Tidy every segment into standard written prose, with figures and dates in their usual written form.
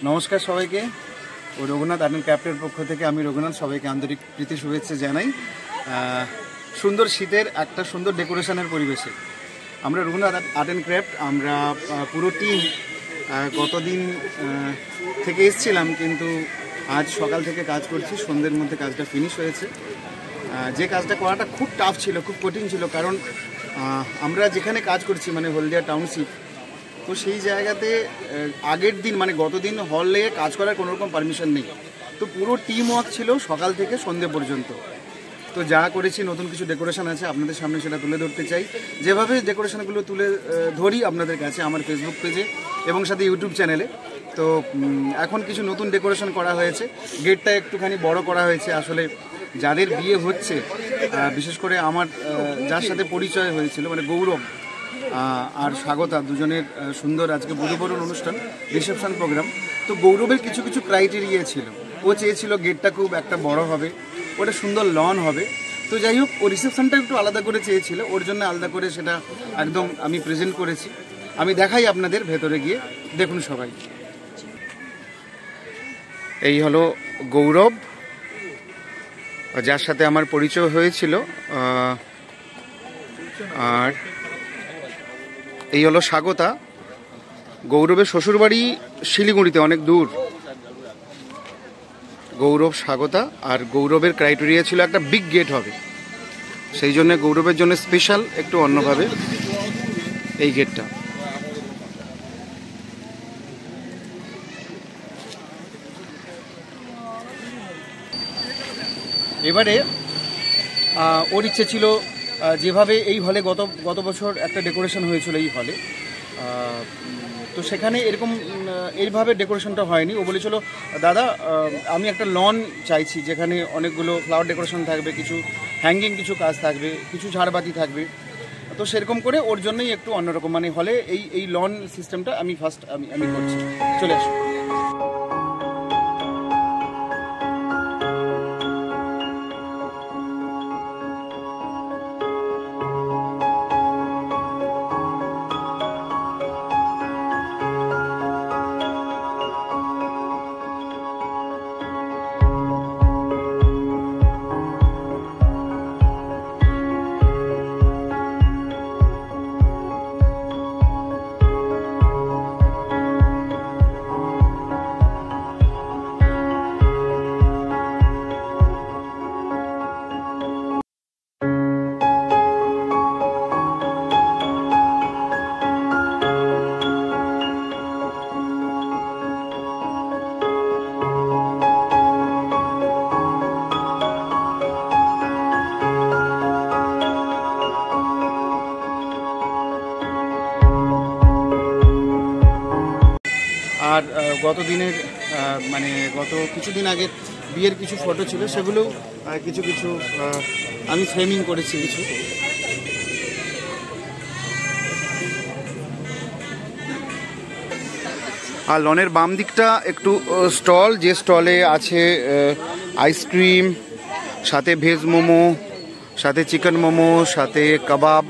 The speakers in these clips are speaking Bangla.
নমস্কার সবাইকে। রঘুনাথ আর্ট অ্যান্ড ক্রাফটের পক্ষ থেকে আমি রঘুনাথ সবাইকে আন্তরিক প্রীতি শুভেচ্ছা জানাই। সুন্দর শীতের একটা সুন্দর ডেকোরেশনের পরিবেশে আমরা রঘুনাথ আর্ট অ্যান্ড ক্রাফট আমরা পুরো টিম গতদিন থেকে এসেছিলাম, কিন্তু আজ সকাল থেকে কাজ করছি। সন্ধ্যের মধ্যে কাজটা ফিনিশ হয়েছে। যে কাজটা করাটা খুব টাফ ছিল, খুব কঠিন ছিল, কারণ আমরা যেখানে কাজ করছি মানে হলদিয়া টাউনশিপ, তো সেই জায়গাতে আগের দিন মানে গতদিন হলে কাজ করার কোনো রকম পারমিশন নেই। তো পুরো টিম ওয়ার্ক ছিল সকাল থেকে সন্ধ্যে পর্যন্ত। তো যা করেছি নতুন কিছু ডেকোরেশন আছে আপনাদের সামনে, সেটা তুলে ধরতে চাই। যেভাবে ডেকোরেশনগুলো তুলে ধরি আপনাদের কাছে আমার ফেসবুক পেজে এবং সাথে ইউটিউব চ্যানেলে। তো এখন কিছু নতুন ডেকোরেশন করা হয়েছে। গেটটা একটুখানি বড় করা হয়েছে। আসলে যাদের বিয়ে হচ্ছে, বিশেষ করে আমার যার সাথে পরিচয় হয়েছিল মানে গৌরব আর স্বাগতা, দুজনের সুন্দর আজকে বধূবরণ অনুষ্ঠান, রিসেপশন প্রোগ্রাম। তো গৌরবের কিছু কিছু ক্রাইটেরিয়া ছিল। ও চেয়েছিল গেটটা খুব একটা বড় হবে, ওটা সুন্দর লন হবে। তো যাই হোক, ও রিসেপশনটা একটু আলাদা করে চেয়েছিল, ওর জন্য আলাদা করে সেটা একদম আমি প্রেজেন্ট করেছি। আমি দেখাই আপনাদের ভেতরে গিয়ে, দেখুন সবাই। এই হলো গৌরব, যার সাথে আমার পরিচয় হয়েছিল। আর এই হলো স্বাগতা। গৌরবের শ্বশুরবাড়ি শিলিগুড়িতে, অনেক দূর। গৌরব, স্বাগতা। আর গৌরবের ক্রাইটেরিয়া ছিল একটা বিগ গেট হবে, সেই জন্য গৌরবের জন্য স্পেশাল একটু অন্যভাবে এই গেটটা। এবারে ওর ইচ্ছে ছিল যেভাবে এই হলে গত বছর একটা ডেকোরেশন হয়েছিল এই হলে, তো সেখানে এরকম এইভাবে ডেকোরেশনটা হয়নি। ও বলেছিল, দাদা আমি একটা লন চাইছি যেখানে অনেকগুলো ফ্লাওয়ার ডেকোরেশন থাকবে, কিছু হ্যাঙ্গিং কিছু কাজ থাকবে, কিছু ঝাড়বাতি থাকবে। তো সেরকম করে ওর জন্যই একটু অন্যরকম মানে হলে এই লন সিস্টেমটা আমি ফার্স্ট আমি করছি। চলে আসো। আর গত দিনের মানে গত কিছুদিন আগের বিয়ের কিছু ফটো ছিল, সেগুলোও কিছু কিছু আমি ফ্রেমিং করেছি কিছু। আর লনের বাম দিকটা একটু স্টল, যে স্টলে আছে আইসক্রিম, সাথে ভেজ মোমো, সাথে চিকেন মোমো, সাথে কাবাব,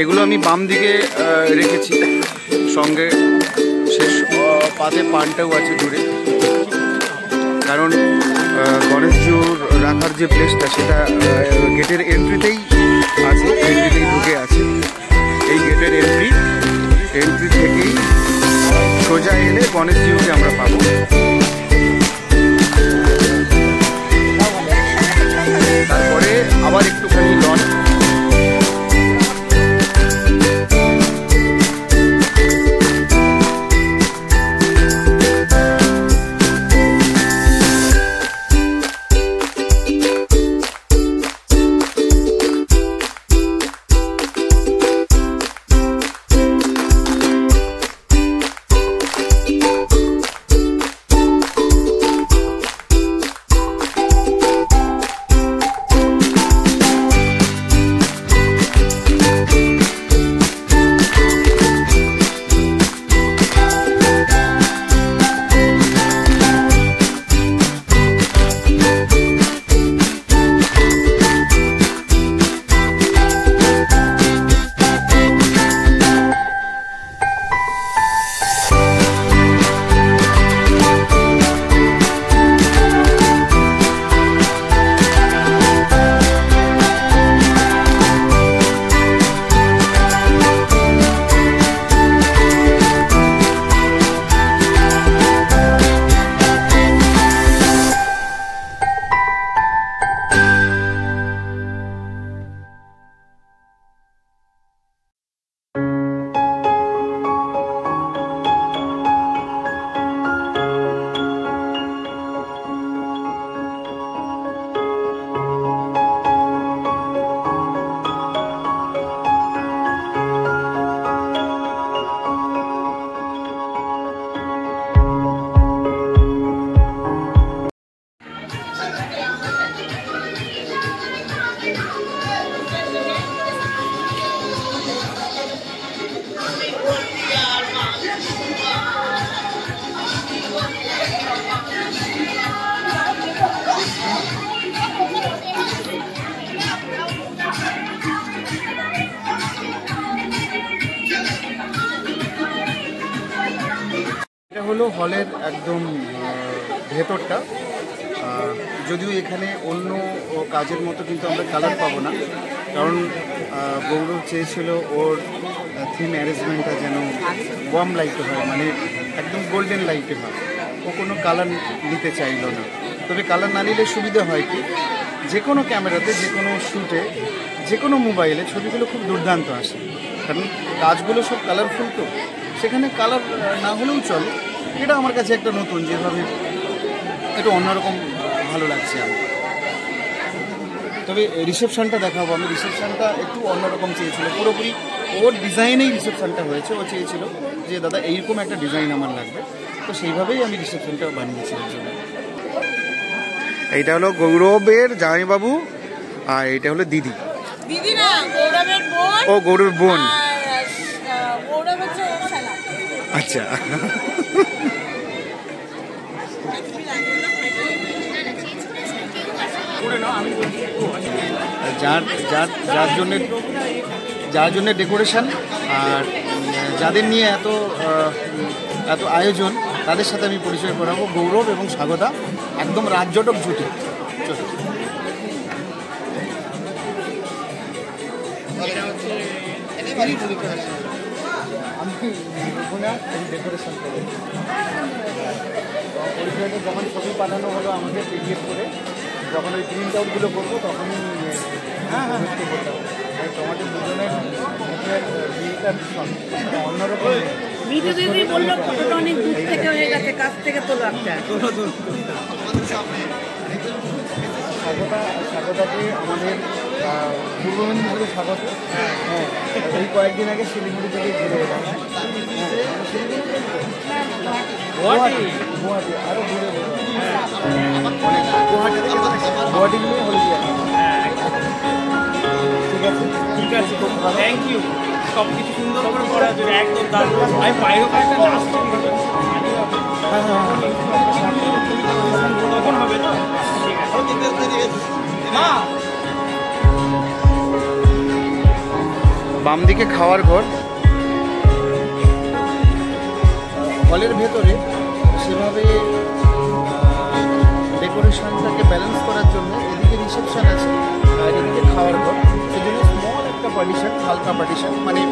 এগুলো আমি বাম দিকে রেখেছি। সঙ্গে শেষ পাতে পানটাও আছে দূরে, কারণ গণেশজির রাখার যে প্লেসটা সেটা গেটের এন্ট্রিতেই আছে, এন্ট্রিতেই ঢুকে আছে। এই গেটের এন্ট্রি থেকেই সোজা এলে গণেশজিকে আমরা পাবো। তারপরে আবার একটুখানি লন। এটা হলো হলের একদম ভেতরটা। যদিও এখানে অন্য কাজের মতো কিন্তু আমরা কালার পাবো না, কারণ গৌরব চেয়েছিল ওর থিম অ্যারেঞ্জমেন্টটা যেন ওয়ার্ম লাইটে হয়, মানে একদম গোল্ডেন লাইটে হয়। ও কোনো কালার নিতে চাইলো না। তবে কালার না নিলে সুবিধা হয় কি, যে কোনো ক্যামেরাতে, যে কোনো শ্যুটে, যে কোনো মোবাইলে ছবিগুলো খুব দুর্দান্ত আসে, কারণ কাজগুলো সব কালারফুল, তো সেখানে কালার না হলেও চলে। এটা আমার কাছে একটা নতুন, যেভাবে একটু অন্যরকম ভালো লাগছে আমার। তবে রিসেপশনটা দেখাবো আমি। রিসেপশনটা একটু অন্যরকম চেয়েছিল, পুরোপুরি ওর ডিজাইনেই রিসেপশনটা হয়েছে। ও চেয়েছিল যে দাদা এইরকম একটা ডিজাইন আমার লাগবে, তো সেইভাবেই আমি রিসেপশনটা বানিয়েছি ওর জন্য। এইটা হলো গৌরবের জামাইবাবু, আর এইটা হলো দিদি। দিদি না, গৌরবের বোন। ও গৌরবের বোন, গৌরব হচ্ছে ওর শালা। আচ্ছা। যার জন্য ডেকোরেশন আর যাদের নিয়ে এত আয়োজন, তাদের সাথে আমি পরিচয় করাবো। গৌরব এবং স্বাগতা একদম রাজ্যটক জুটি। আমি ডেকোরেশন করবো। পরিচয়টা যখন ছবি পাঠানো হলো আমাকে পিডিএফ করে, যখন ওই প্রিন্ট আউটগুলো করবো তখনই বুঝতে করতে হবে। তোমাদের দুজনের বিয়েটা ভীষণ অন্যরকম। মিঠু দিদি বললো ফটোটা অনেক দূর থেকে হয়ে গেছে, কাছ থেকে তোলো একটা। স্বাগতাকে আমাদের পূর্ব মেদিনীপুরে স্বাগত। হ্যাঁ, এই কয়েকদিন আগে শিলিগুড়ি থেকে ঘুরে এলাম। গুয়াহাটি আরও ঘুরে গুয়াহাটিগুলোই হলে ঠিক আছে, খুব ভালো, থ্যাংক ইউ। সব কিছু সুন্দর করে করার জন্য একদম দারুণ। আমি বাইরেও একটা নাচ তখন হবে তো, ঠিক আছে। বাম দিকে খাওয়ার ঘর। হলের ভেতরে সেভাবে ডেকোরেশনটাকে ব্যালেন্স করার জন্য এদিকে রিসেপশন আছে আর এদিকে খাওয়ার ঘর, সেজন্য স্মল একটা পার্টিশন, হালকা পার্টিশন, মানে